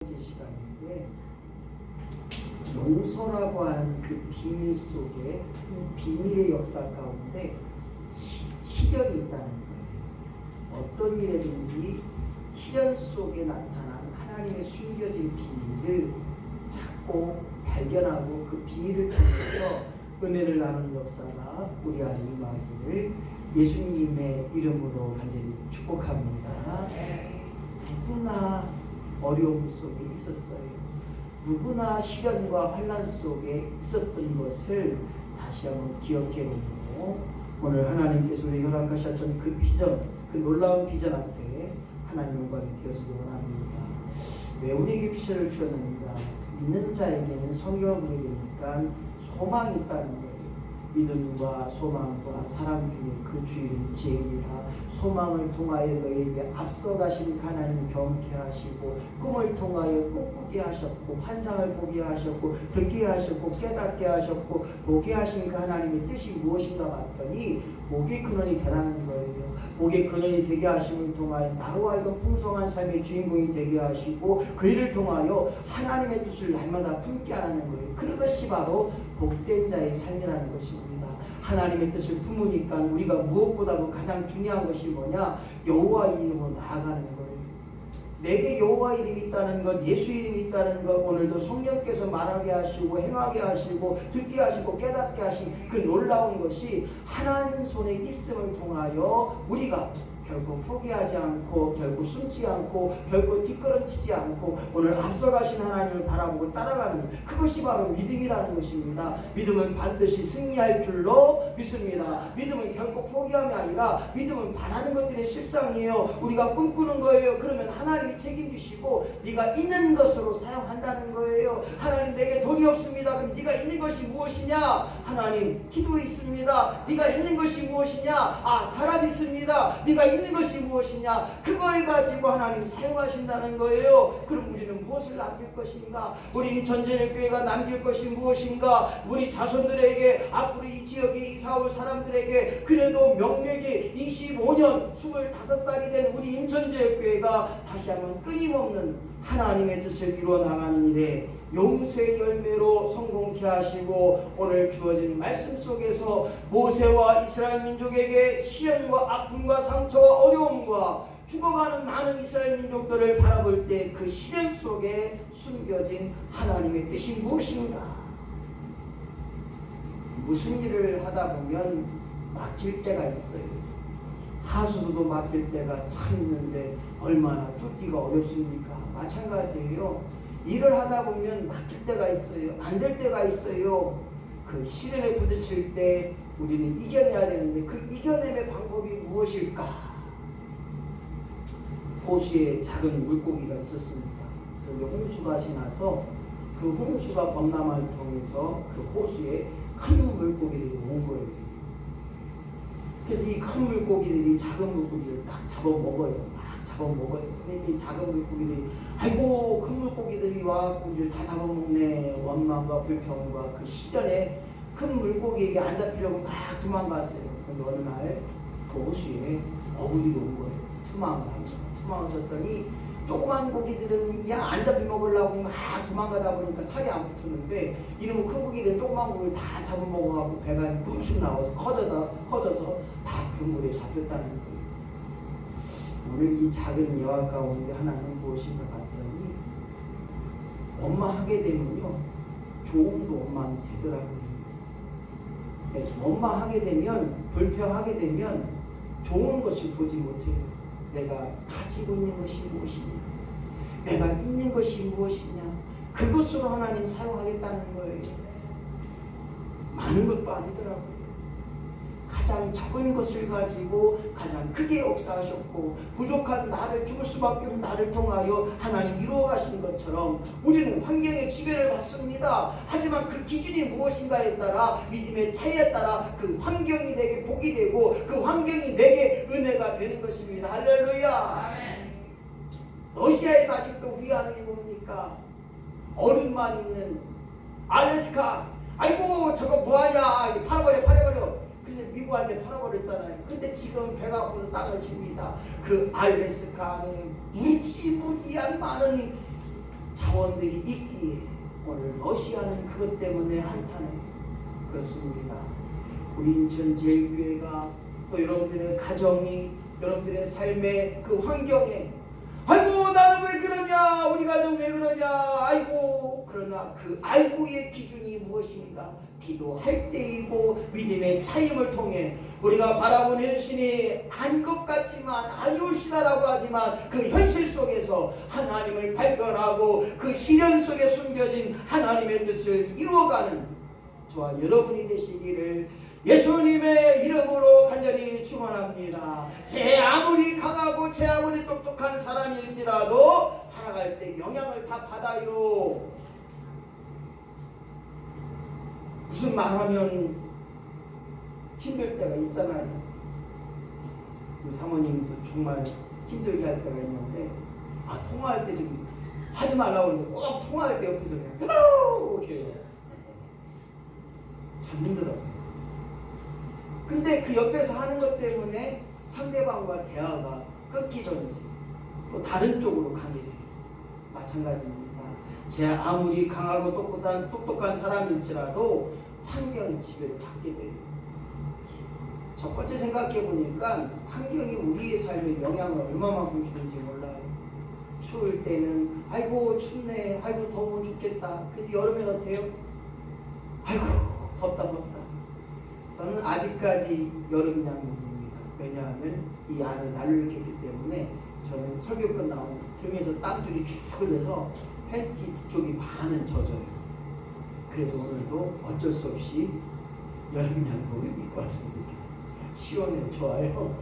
번째 시간인데, 용서라고 하는 그 비밀 속에, 이 비밀의 역사 가운데 시련이 있다는 거예요. 어떤 일에든지 시련 속에 나타난 하나님의 숨겨진 비밀을 찾고 발견하고 그 비밀을 통해서 은혜를 나누는 역사가 우리 안에 임하기를 예수님의 이름으로 간절히 축복합니다. 누구나 어려움 속에 있었어요. 누구나 시련과 환난 속에 있었던 것을 다시 한번 기억해 보고, 오늘 하나님께서 우리 허락하셨던 그 비전, 그 놀라운 비전 앞에 하나님 영광이 되어지기 원합니다. 왜 우리에게 비전을 주셨는가? 믿는 자에게는 성경을 보게 되니까 소망이 있다는 거예요. 믿음과 소망과 사랑 중에 그 주인 제일이라. 소망을 통하여 너에게 앞서가신 하나님 경계하시고, 꿈을 통하여 꿈꾸게 하셨고, 환상을 보게 하셨고, 듣게 하셨고, 깨닫게 하셨고, 보게 하신 그 하나님의 뜻이 무엇인가 봤더니 복의 근원이 되라는 거예요. 복의 근원이 되게 하심을 통하여 나로 하여금 풍성한 삶의 주인공이 되게 하시고, 그 일을 통하여 하나님의 뜻을 날마다 품게 하는 거예요. 그것이 바로 복된 자의 삶이라는 것입니다. 하나님의 뜻을 품으니까 우리가 무엇보다도 가장 중요한 것이 뭐냐? 여호와 이름으로 나아가는 거예요. 내게 여호와 이름이 있다는 것, 예수 이름이 있다는 것, 오늘도 성령께서 말하게 하시고 행하게 하시고 듣게 하시고 깨닫게 하신 그 놀라운 것이 하나님 손에 있음을 통하여 우리가 결국 포기하지 않고, 결국 숨지 않고, 결국 뒷걸음치지 않고 오늘 앞서가신 하나님을 바라보고 따라가는 것, 그것이 바로 믿음이라는 것입니다. 믿음은 반드시 승리할 줄로 믿습니다. 믿음은 결국 포기함이 아니라 믿음은 바라는 것들의 실상이에요. 우리가 꿈꾸는 거예요. 그러면 하나님이 책임지시고 네가 있는 것으로 사용한다는 거예요. 하나님, 내게 돈이 없습니다. 그럼 네가 있는 것이 무엇이냐? 하나님, 기도 있습니다. 네가 있는 것이 무엇이냐? 사람 있습니다. 네가 있는 것이 무엇이냐? 그걸 가지고 하나님 사용하신다는 거예요. 그럼 우리는 무엇을 남길 것인가? 우리 인천제일교회가 남길 것이 무엇인가? 우리 자손들에게, 앞으로 이 지역에 이사올 사람들에게, 그래도 명맥이 25년 25살이 된 우리 인천제일교회가 다시 한번 끊임없는 하나님의 뜻을 이루어 나가는 일에 용서의 열매로 성공케 하시고, 오늘 주어진 말씀 속에서 모세와 이스라엘 민족에게 시련과 아픔과 상처와 어려움과 죽어가는 많은 이스라엘 민족들을 바라볼 때 그 시련 속에 숨겨진 하나님의 뜻이 무엇인가? 무슨 일을 하다 보면 막힐 때가 있어요. 하수도도 막힐 때가 참 있는데 얼마나 쫓기가 어렵습니까? 마찬가지예요. 일을 하다 보면 막힐 때가 있어요. 안 될 때가 있어요. 그 시련에 부딪힐 때 우리는 이겨내야 되는데 그 이겨냄의 방법이 무엇일까? 호수에 작은 물고기가 있었습니다. 그런데 홍수가 지나서 그 홍수가 범람을 통해서 그 호수에 큰 물고기들이 온 거예요. 그래서 이 큰 물고기들이 작은 물고기를 딱 잡아먹어요. 그러니까 이 작은 물고기들이, 아이고 큰 물고기들이 와갖고 이제 다 잡아먹네. 원망과 불평과 그 시련에 큰 물고기에게 안 잡히려고 막 도망갔어요. 근데 어느 날 그 호수에 어부들이 온 거예요. 투망을 쳤더니 조그만 고기들은 그냥 안 잡혀 먹으려고 막 도망가다 보니까 살이 안 붙었는데, 이놈의 큰 고기들은 조그만 고기를 다 잡아먹어갖고 배가 뿜씩 나와서 커져서 다 그 물에 잡혔다는 거예요. 오늘 이 작은 여화 가운데 하나는 무엇인가 봤더니, 엄마 하게 되면요 조음도 엄마는 되더라고요. 엄마 하게 되면, 불평하게 되면 좋은 것을 보지 못해요. 내가 가지고 있는 것이 무엇이냐, 내가 있는 것이 무엇이냐, 그것으로 하나님 사용하겠다는 거예요. 많은 것도 아니더라고요. 가장 적은 것을 가지고 가장 크게 역사하셨고, 부족한 나를, 죽을 수밖에 없는 나를 통하여 하나님 이루어 가신 것처럼 우리는 환경의 지배를 받습니다. 하지만 그 기준이 무엇인가에 따라, 믿음의 차이에 따라 그 환경이 내게 복이 되고 그 환경이 내게 은혜가 되는 것입니다. 할렐루야. 아멘. 러시아에서 아직도 후회하는 게 뭡니까? 얼음만 있는 알래스카, 아이고 저거 뭐하냐, 팔아버려. 그래서 미국한테 팔아버렸잖아요. 근데 지금 배가 아파서 땅을 칩니다. 그 알래스카 안에 무지무지한 많은 여러분들이 있기에 오늘 러시아는 그것 때문에 한탄해. 그렇습니다. 우리 인천제일교회가 또 여러분들의 가정이, 여러분들의 삶의 그 환경에, 아이고 나는 왜 그러냐, 우리 가정 왜 그러냐, 아이고. 그러나 그 아이고의 기준이 무엇인가? 기도할 때이고 믿음의 차임을 통해 우리가 바라본 현실이 아닌 것 같지만 아니올시다라고 하지만 그 현실 속에서 하나님을 발견하고 그 시련 속에 숨겨진 하나님의 뜻을 이루어가는 저와 여러분이 되시기를 예수님의 이름으로 간절히 축원합니다. 제 아무리 강하고 제 아무리 똑똑한 사람일지라도 살아갈 때 영향을 다 받아요. 무슨 말하면 힘들 때가 있잖아요. 우리 사모님도 정말 힘들게 할 때가 있는데, 통화할 때 지금 하지 말라고 하는데 꼭 통화할 때 옆에서 그냥 이렇게 해요. 참 힘들어요. 근데 그 옆에서 하는 것 때문에 상대방과 대화가 끊기든지 또 다른 쪽으로 가게 돼요. 마찬가지입니다. 제 아무리 강하고 똑똑한 사람일지라도 환경이 지배를 받게 돼요. 첫 번째 생각해 보니까 환경이 우리의 삶에 영향을 얼마만큼 주는지 몰라요. 추울 때는 아이고 춥네, 아이고 더우면 좋겠다. 근데 여름엔 어때요? 아이고 덥다. 저는 아직까지 여름 양복입니다. 왜냐하면 이 안에 난로를 켰기 때문에 저는 설교 끝나고 등에서 땀줄이 축축 흘려서 팬티 뒤쪽이 반은 젖어요. 그래서 오늘도 어쩔 수 없이 여름 양복을 입고 왔습니다. 시원해요. 좋아요.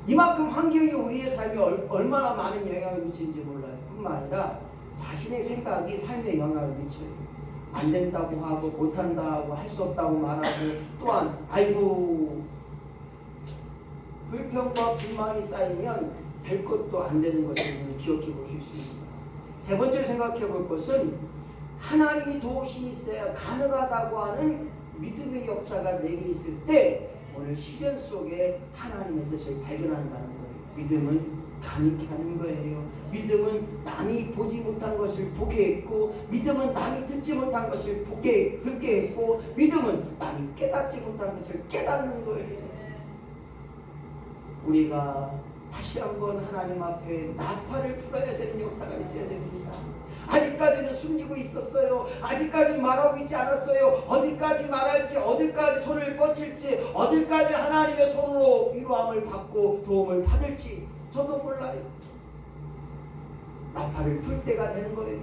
이만큼 환경이 우리의 삶에 얼마나 많은 영향을 미치는지 몰라요. 뿐만 아니라 자신의 생각이 삶에 영향을 미쳐요. 안 된다고 하고 못한다고 할 수 없다고 말하고 또한 아이고 불평과 불만이 쌓이면 될 것도 안 되는 것을 기억해 볼 수 있습니다. 세 번째로 생각해 볼 것은 하나님이 도우심이 있어야 가능하다고 하는 믿음의 역사가 내게 있을 때 오늘 시련 속에 하나님의 뜻을 발견한다는 거예요. 믿음은 가능케 하는 거예요. 믿음은 남이 보지 못한 것을 보게 했고, 믿음은 남이 듣지 못한 것을 듣게 했고, 믿음은 남이 깨닫지 못한 것을 깨닫는 거예요. 우리가 다시 한번 하나님 앞에 나팔을 불어야 되는 역사가 있어야 됩니다. 아직까지는 숨기고 있었어요. 아직까지는 말하고 있지 않았어요. 어디까지 말할지, 어디까지 손을 뻗칠지, 어디까지 하나님의 손으로 위로함을 받고 도움을 받을지 저도 몰라요. 나팔을 불 때가 되는 거예요.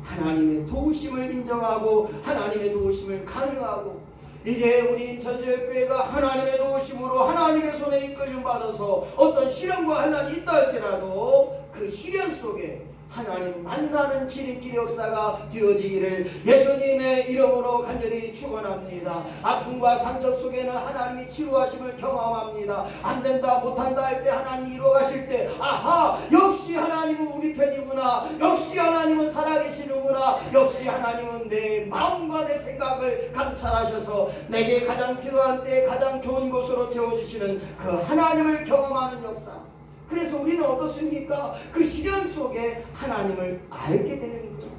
하나님의 도우심을 인정하고 하나님의 도우심을 가능하고 이제 우리 인천제일교회가 하나님의 도우심으로 하나님의 손에 이끌림 받아서 어떤 시련과 환난이 있다 할지라도 그 시련 속에 하나님 만나는 지름길 역사가 되어지기를 예수님의 이름으로 간절히 축원합니다. 아픔과 상처 속에는 하나님이 치료하심을 경험합니다. 안 된다 못한다 할 때 하나님이 이루어가실 때 아하 역시 하나님은 우리 편이구나, 역시 하나님은 살아계시는구나, 역시 하나님은 내 마음과 내 생각을 감찰하셔서 내게 가장 필요한 때 가장 좋은 곳으로 채워주시는 그 하나님을 경험하는 역사. 그래서 우리는 어떻습니까? 그 시련 속에 하나님을 알게 되는 거예요.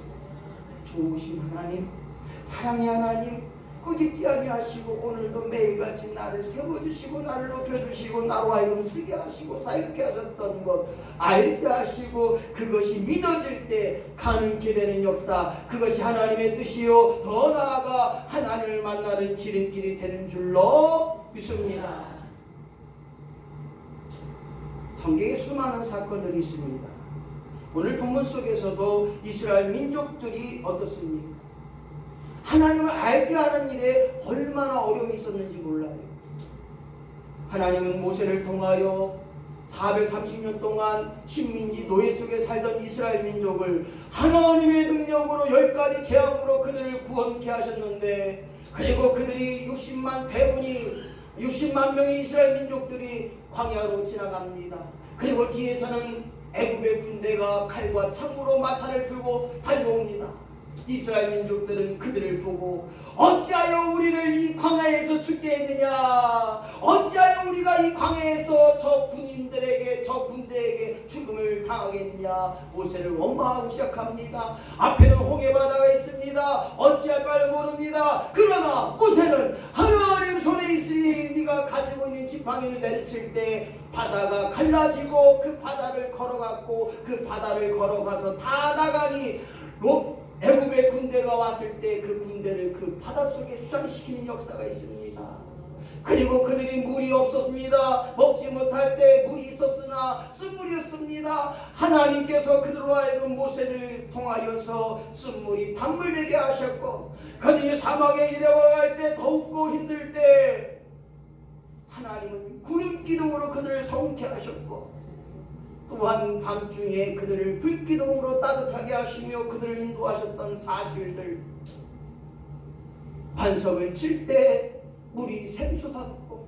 좋으신 하나님, 사랑의 하나님, 꾸짖지 아니하시고 오늘도 매일같이 나를 세워주시고 나를 높여주시고 나로 하여금 쓰게 하시고 사역케 하셨던 것 알게 하시고 그것이 믿어질 때 가능케 되는 역사, 그것이 하나님의 뜻이요 더 나아가 하나님을 만나는 지름길이 되는 줄로 믿습니다. 성경에 수많은 사건들이 있습니다. 오늘 본문 속에서도 이스라엘 민족들이 어떻습니까? 하나님을 알게 하는 일에 얼마나 어려움이 있었는지 몰라요. 하나님은 모세를 통하여 430년 동안 식민지 노예 속에 살던 이스라엘 민족을 하나님의 능력으로 10가지 재앙으로 그들을 구원케 하셨는데, 그리고 그들이 60만 명의 이스라엘 민족들이 광야로 지나갑니다. 그리고 뒤에서는 애굽의 군대가 칼과 창으로 마차를 들고 달려옵니다. 이스라엘 민족들은 그들을 보고 어찌하여 우리를 이 광야에서 죽게 했느냐, 어찌하여 우리가 이 광야에서 저 군인들에게, 저 군대에게 죽음을 당하겠느냐, 모세를 원망하고 시작합니다. 앞에는 홍해바다가 있습니다. 어찌할 바를 모릅니다. 그러나 모세는 하나님 손에 있으니 네가 가지고 있는 지팡이를 내리칠 때 바다가 갈라지고 그 바다를 걸어갔고, 그 바다를 걸어가서 다 나가니 애굽의 군대가 왔을 때 그 군대를 그 바닷속에 수장시키는 역사가 있습니다. 그리고 그들이 물이 없었습니다. 먹지 못할 때 물이 있었으나 쓴물이었습니다. 하나님께서 그들로 하여금 모세를 통하여서 쓴물이 단물되게 하셨고, 그들이 사막에 이르러갈 때 더욱더 힘들 때 하나님은 구름 기둥으로 그들을 성케 하셨고, 또한 밤중에 그들을 불기둥으로 따뜻하게 하시며 그들을 인도하셨던 사실들, 반석을 칠 때 물이 샘솟았고,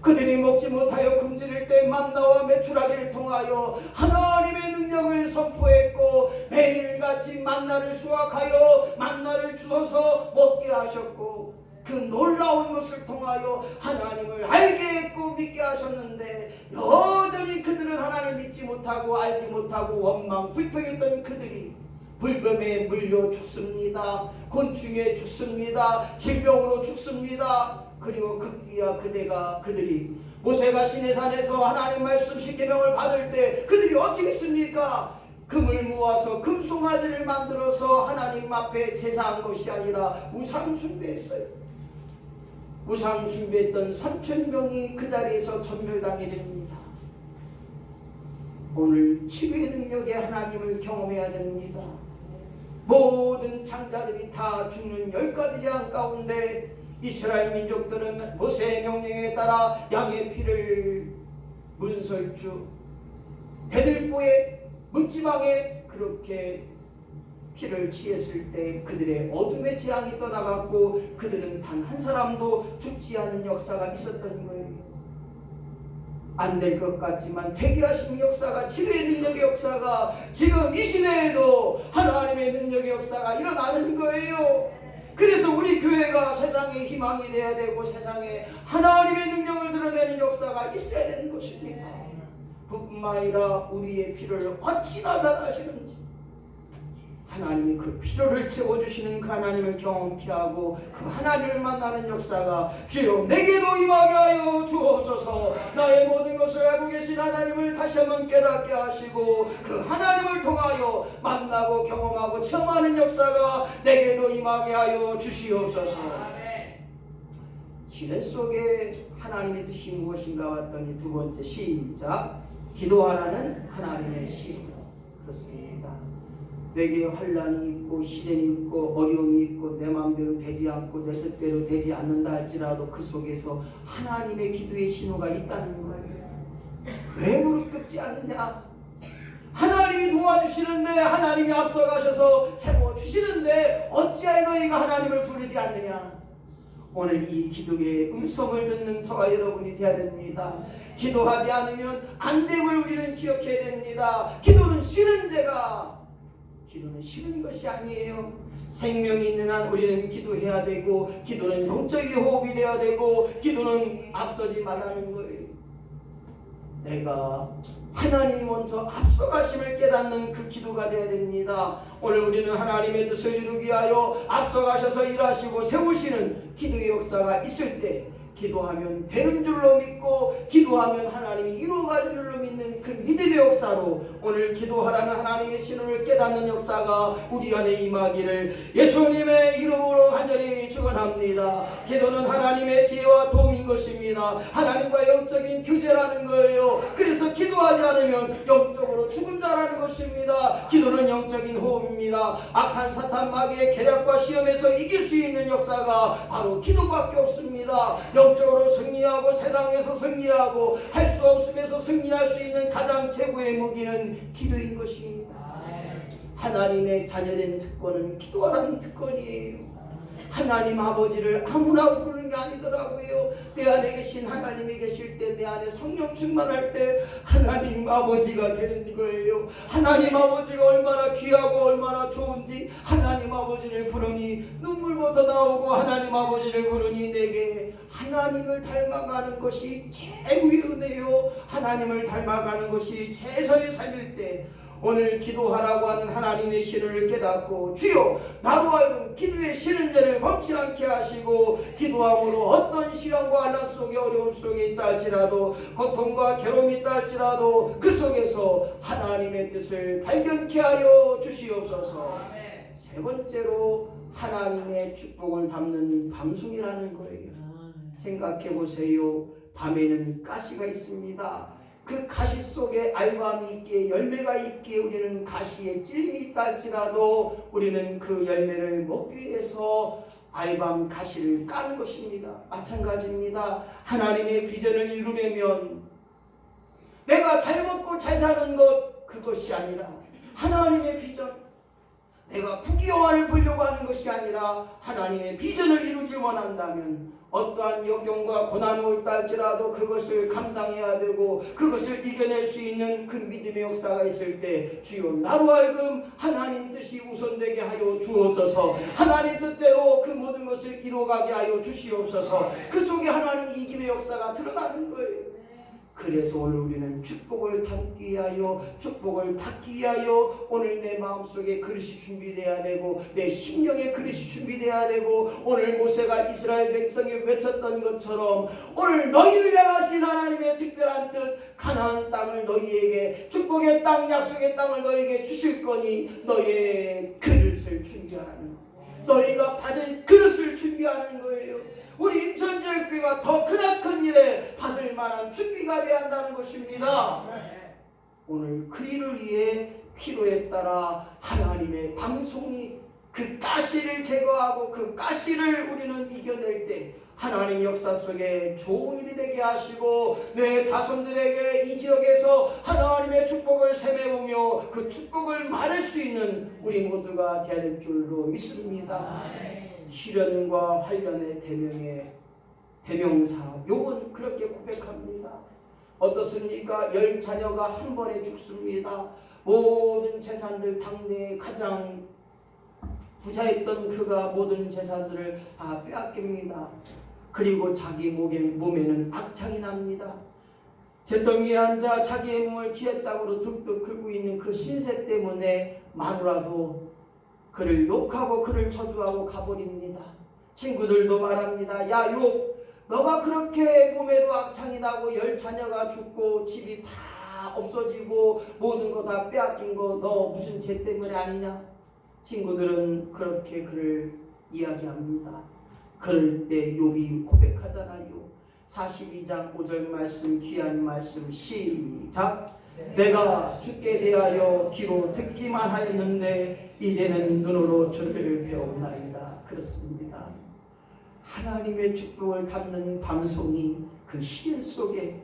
그들이 먹지 못하여 굶주릴 때 만나와 메추라기를 통하여 하나님의 능력을 선포했고, 매일같이 만나를 수확하여 만나를 주어서 먹게 하셨고, 그 놀라운 것을 통하여 하나님을 알게 했고 믿게 하셨는데, 여전히 그들은 하나님을 믿지 못하고 알지 못하고 원망 불평했던 그들이 불뱀에 물려 죽습니다. 곤충에 죽습니다. 질병으로 죽습니다. 그리고 급기야 그들이 모세가 시내산에서 하나님 말씀 십계명을 받을 때 그들이 어떻게 했습니까? 금을 모아서 금송아지를 만들어서 하나님 앞에 제사한 것이 아니라 우상 숭배했어요. 우상 숭배했던 3,000명이 그 자리에서 전멸당하게 됩니다. 오늘 치유의 능력의 하나님을 경험해야 됩니다. 모든 창자들이 다 죽는 10가지 재앙 가운데 이스라엘 민족들은 모세의 명령에 따라 양의 피를 문설주, 대들보에, 문지방에 그렇게 피를 취했을 때 그들의 어둠의 재앙이 떠나갔고, 그들은 단 한 사람도 죽지 않은 역사가 있었던 거예요. 안 될 것 같지만 되게 하신 역사가, 치유의 능력의 역사가 지금 이 시대에도 하나님의 능력의 역사가 일어나는 거예요. 그래서 우리 교회가 세상의 희망이 되어야 되고 세상에 하나님의 능력을 드러내는 역사가 있어야 되는 것입니다. 그뿐만 아니라 우리의 필요를 어찌나 잘 아시는지, 하나님이 그 필요를 채워주시는 그 하나님을 경험케 하고 그 하나님을 만나는 역사가 주여 내게도 임하게 하여 주옵소서. 나의 모든 것을 알고 계신 하나님을 다시 한번 깨닫게 하시고 그 하나님을 통하여 만나고 경험하고 체험하는 역사가 내게도 임하게 하여 주시옵소서. 시대 속에 하나님의 뜻이 무엇인가 봤더니 두 번째, 시작. 기도하라는 하나님의 시. 그렇습니다. 내게 환난이 있고 시련이 있고 어려움이 있고 내 마음대로 되지 않고 내 뜻대로 되지 않는다 할지라도 그 속에서 하나님의 기도의 신호가 있다는 거예요. 왜 무릎 꿇지 않느냐? 하나님이 도와주시는데, 하나님이 앞서가셔서 세워주시는데 어찌하여 너희가 하나님을 부르지 않느냐? 오늘 이 기도의 음성을 듣는 저와 여러분이 되어야 됩니다. 기도하지 않으면 안 됨을 우리는 기억해야 됩니다. 기도는 쉬는 것이 아니에요. 생명이 있는 한 우리는 기도해야 되고, 기도는 영적인 호흡이 되어야 되고, 기도는 앞서지 말라는 거예요. 내가 하나님이 먼저 앞서가심을 깨닫는 그 기도가 되어야 됩니다. 오늘 우리는 하나님의 뜻을 이루기 위하여 앞서가셔서 일하시고 세우시는 기도의 역사가 있을 때 기도하면 되는 줄로 믿고, 기도하면 하나님이 이루어갈 줄로 믿는 그 믿음의 역사로 오늘 기도하라는 하나님의 신호를 깨닫는 역사가 우리 안에 임하기를 예수님의 이름으로 간절히 축원합니다. 기도는 하나님의 지혜와 도움인 것입니다. 하나님과 영적인 교제라는 거예요. 그래서 기도하지 않으면 영적으로 죽은 자라는 것입니다. 기도는 영적인 호흡입니다. 악한 사탄 마귀의 계략과 시험에서 이길 수 있는 역사가 바로 기도밖에 없습니다. 영적으로 승리하고 세상에서 승리하고 할 수 없음에서 승리할 수 있는 가장 최고의 무기는 기도인 것입니다. 하나님의 자녀된 특권은 기도하라는 특권이에요. 하나님 아버지를 아무나 부르는 게 아니더라고요. 내 안에 계신 하나님이 계실 때, 내 안에 성령 충만할 때 하나님 아버지가 되는 거예요. 하나님 아버지가 얼마나 귀하고 얼마나 좋은지 하나님 아버지를 부르니 눈물부터 나오고, 하나님 아버지를 부르니 내게 하나님을 닮아가는 것이 최고의 은혜요. 하나님을 닮아가는 것이 최선의 삶일 때 오늘 기도하라고 하는 하나님의 신을 깨닫고, 주여 나로 하여금 기도의 쉬는 자를 범치 않게 하시고, 기도함으로 어떤 시련과 환난 속에 어려움 속에 있다 할지라도, 고통과 괴로움이 있다 할지라도 그 속에서 하나님의 뜻을 발견케 하여 주시옵소서. 세 번째로 하나님의 축복을 담는 밤송이라는 거예요. 생각해 보세요. 밤에는 가시가 있습니다. 그 가시 속에 알밤이 있기에, 열매가 있기에 우리는 가시에 찔림이 있다 할지라도 우리는 그 열매를 먹기 위해서 알밤 가시를 까는 것입니다. 마찬가지입니다. 하나님의 비전을 이루려면 내가 잘 먹고 잘 사는 것, 그것이 아니라 하나님의 비전, 내가 부귀영화를 보려고 하는 것이 아니라 하나님의 비전을 이루길 원한다면 어떠한 역경과 고난이 올다 할지라도 그것을 감당해야 되고, 그것을 이겨낼 수 있는 그 믿음의 역사가 있을 때 주여 나로 하여금 하나님 뜻이 우선되게 하여 주옵소서. 하나님 뜻대로 그 모든 것을 이루어가게 하여 주시옵소서. 그 속에 하나님 이김의 역사가 드러나는 거예요. 그래서 오늘 우리는 축복을 담기 위하여, 축복을 받기 위하여 오늘 내 마음속에 그릇이 준비되어야 되고, 내 심령에 그릇이 준비되어야 되고, 오늘 모세가 이스라엘 백성이 외쳤던 것처럼 오늘 너희를 향하신 하나님의 특별한 뜻, 가나안 땅을 너희에게, 축복의 땅, 약속의 땅을 너희에게 주실 거니 너희의 그릇을 준비하라는 거예요. 너희가 받을 그릇을 준비하는 거예요. 우리 인천교회가 더 크나큰 일에 받을 만한 준비가 되어야 한다는 것입니다. 오늘 그 일을 위해 필요에 따라 하나님의 방송이 그 가시를 제거하고 그 가시를 우리는 이겨낼 때 하나님 역사 속에 좋은 일이 되게 하시고, 내 자손들에게 이 지역에서 하나님의 축복을 세매보며 그 축복을 말할 수 있는 우리 모두가 되어야 될 줄로 믿습니다. 시련과 환난의 대명사 욥은 그렇게 고백합니다. 어떻습니까? 10자녀가 한 번에 죽습니다. 모든 재산들, 당대에 가장 부자였던 그가 모든 재산들을 다 빼앗깁니다. 그리고 자기 몸에는 악창이 납니다. 잿더미에 앉아 자기의 몸을 기엇장으로 득득 긁고 있는 그 신세 때문에 마누라도 그를 욕하고 그를 저주하고 가버립니다. 친구들도 말합니다. 야 욥, 너가 그렇게 몸에도 악창이 나고 10자녀가 죽고 집이 다 없어지고 모든 거 다 빼앗긴 거 너 무슨 죄 때문에 아니냐? 친구들은 그렇게 그를 이야기합니다. 그럴 때 욥이 고백하잖아요. 42장 5절 말씀, 귀한 말씀, 시작. 내가 주께 대하여 귀로 듣기만 하였는데 이제는 눈으로 주를 배웠나이다. 그렇습니다. 하나님의 축복을 담는 방송이 그 시일 속에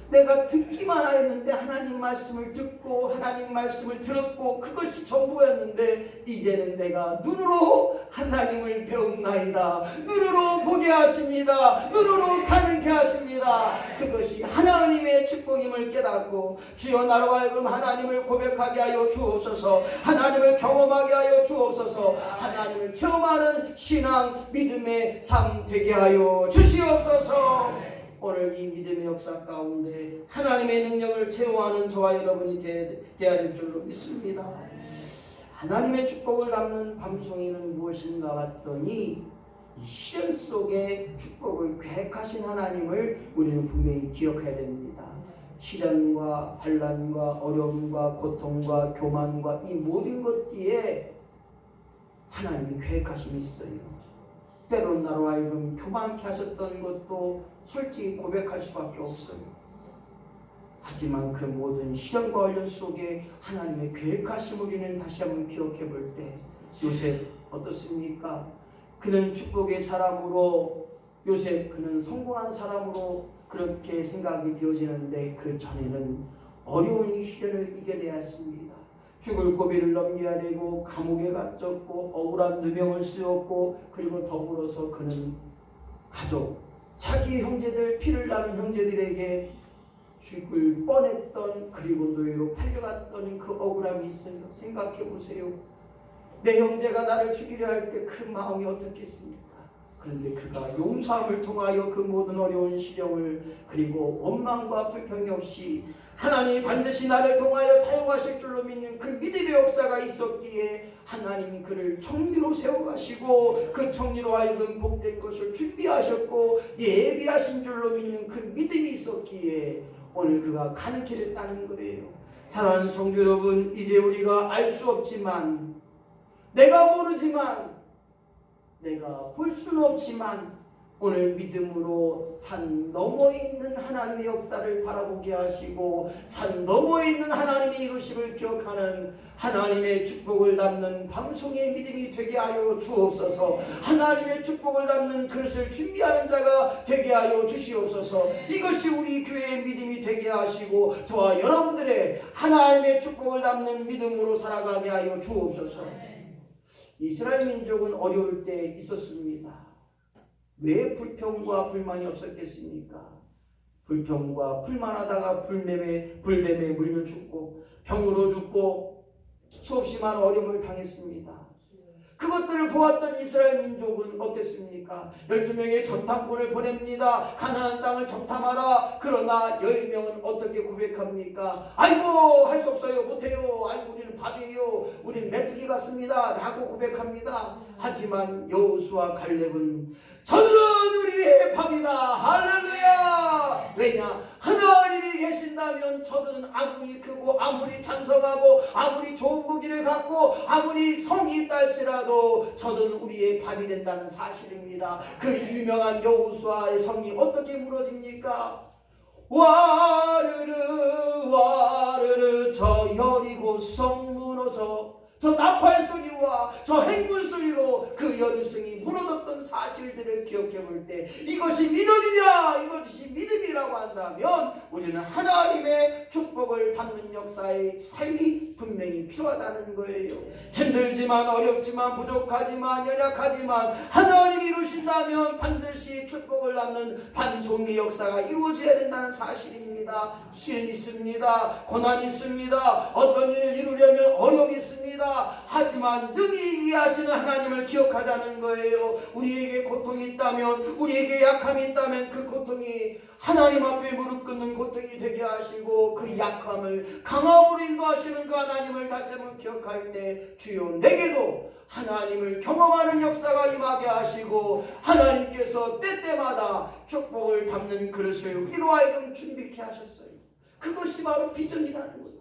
내가 듣기만 하였는데, 하나님 말씀을 듣고 하나님 말씀을 들었고 그것이 전부였는데 이제는 내가 눈으로 하나님을 배움나이다. 눈으로 보게 하십니다. 눈으로 가능케 하십니다. 그것이 하나님의 축복임을 깨닫고, 주여 나로 하여금 하나님을 고백하게 하여 주옵소서. 하나님을 경험하게 하여 주옵소서. 하나님을 체험하는 신앙, 믿음의 삶 되게 하여 주시옵소서. 오늘 이 믿음의 역사 가운데 하나님의 능력을 체험하는 저와 여러분이 되어야 될 줄로 믿습니다. 하나님의 축복을 담는 밤송이는 무엇인가 봤더니 이 시련 속에 축복을 계획하신 하나님을 우리는 분명히 기억해야 됩니다. 시련과 환난과 어려움과 고통과 교만과 이 모든 것 뒤에 하나님이 계획하심이 있어요. 때로는 나로 하여금 교만케 하셨던 것도 솔직히 고백할 수밖에 없어요. 하지만 그 모든 시련과 어려움 속에 하나님의 계획하심 우리는 다시 한번 기억해 볼 때, 요셉 어떻습니까? 그는 축복의 사람으로, 요셉 그는 성공한 사람으로 그렇게 생각이 되어지는데 그 전에는 어려운 시련을 이겨내야 했습니다. 죽을 고비를 넘겨야 되고 감옥에 갇혔고 억울한 누명을 쓰였고 그리고 더불어서 그는 가족, 자기 형제들, 피를 나눈 형제들에게 죽을 뻔했던 그리고 노예로 팔려갔던 그 억울함이 있어요. 생각해 보세요. 내 형제가 나를 죽이려 할 때 그 마음이 어떻겠습니까? 그런데 그가 용서함을 통하여 그 모든 어려운 시련을 그리고 원망과 불평이 없이 하나님이 반드시 나를 통하여 사용하실 줄로 믿는 그 믿음의 역사가 있었기에 하나님 그를 총리로 세워가시고 그 총리로 하여금 복된 것을 준비하셨고 예비하신 줄로 믿는 그 믿음이 있었기에 오늘 그가 가능케 됐다는 거예요. 사랑하는 성도 여러분, 이제 우리가 알 수 없지만 내가 모르지만 내가 볼 수는 없지만 오늘 믿음으로 산 너머에 있는 하나님의 역사를 바라보게 하시고 산 너머에 있는 하나님의 이루심을 기억하는 하나님의 축복을 담는 방송의 믿음이 되게 하여 주옵소서. 하나님의 축복을 담는 그릇을 준비하는 자가 되게 하여 주시옵소서. 이것이 우리 교회의 믿음이 되게 하시고 저와 여러분들의 하나님의 축복을 담는 믿음으로 살아가게 하여 주옵소서. 이스라엘 민족은 어려울 때 있었습니다. 왜 불평과 불만이 없었겠습니까? 불평과 불만하다가 불뱀에 물려 죽고 병으로 죽고 수없이 많은 어려움을 당했습니다. 그것들을 보았던 이스라엘 민족은 어땠습니까? 12명의 정탐꾼을 보냅니다. 가나안 땅을 정탐하라. 그러나 10명은 어떻게 고백합니까? 아이고 할 수 없어요. 못해요. 아이고 우리는 밥이에요. 우리는 메뚜기 같습니다. 라고 고백합니다. 하지만 여호수아 갈렙은 저는 우리의 밥이다. 할렐루야. 왜냐? 하나님이 계신다면 저들은 아무리 크고 아무리 찬성하고 아무리 좋은 무기를 갖고 아무리 성이 있다 할지라도 저들은 우리의 밥이 된다는 사실입니다. 그 유명한 여호수아의 성이 어떻게 무너집니까? 와르르 와르르 저 여리고 성 무너져 저 나팔 소리와 저 행군 소리로 그 여리성이 무너졌던 사실들을 기억해 볼 때 이것이 믿어지냐 이것이 믿음이라고 한다면 우리는 하나님의 축복을 담는 역사의 삶이 분명히 필요하다는 거예요. 힘들지만 어렵지만 부족하지만 연약하지만 하나님이 이루신다면 반드시 축복을 담는 반송의 역사가 이루어져야 된다는 사실입니다. 시련이 있습니다. 고난이 있습니다. 어떤 일을 이루려면 어려움이 있습니다. 하지만 능히 이해하시는 하나님을 기억하자는 거예요. 우리에게 고통이 있다면 우리에게 약함이 있다면 그 고통이 하나님 앞에 무릎 꿇는 고통이 되게 하시고 그 약함을 강함으로 인도하시는 그 하나님을 다시 한번 기억할 때 주여 내게도 하나님을 경험하는 역사가 임하게 하시고 하나님께서 때때마다 축복을 담는 그릇을 우리로 하여금 준비케 하셨어요. 그것이 바로 비전이라는 거예요.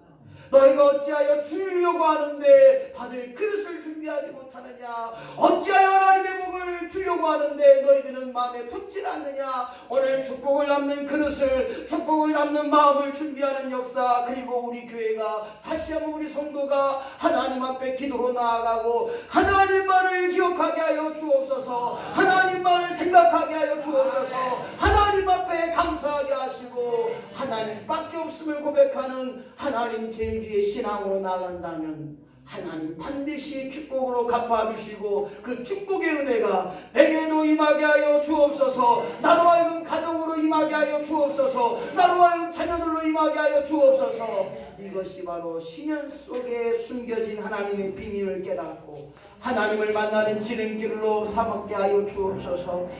너희가 어찌하여 주려고 하는데 받을 그릇을 준비하지 못하느냐? 어찌하여 하나님의 복을 주려고 하는데 너희들은 마음에 품질 않느냐? 오늘 축복을 담는 그릇을 축복을 담는 마음을 준비하는 역사 그리고 우리 교회가 다시 한번 우리 성도가 하나님 앞에 기도로 나아가고 하나님만을 기억하게 하여 주옵소서. 하나님만을 생각하게 하여 주옵소서. 하나님 앞에 감사하게 하시고 하나님밖에 없음을 고백하는 하나님 제일주의 신앙으로 나간다면 하나님 반드시 축복으로 갚아주시고 그 축복의 은혜가 내게도 임하게 하여 주옵소서. 나로 하여금 가정으로 임하게 하여 주옵소서. 나로 하여금 자녀들로 임하게 하여 주옵소서. 이것이 바로 신연 속에 숨겨진 하나님의 비밀을 깨닫고 하나님을 만나는 지름길로 삼게 하여 주옵소서.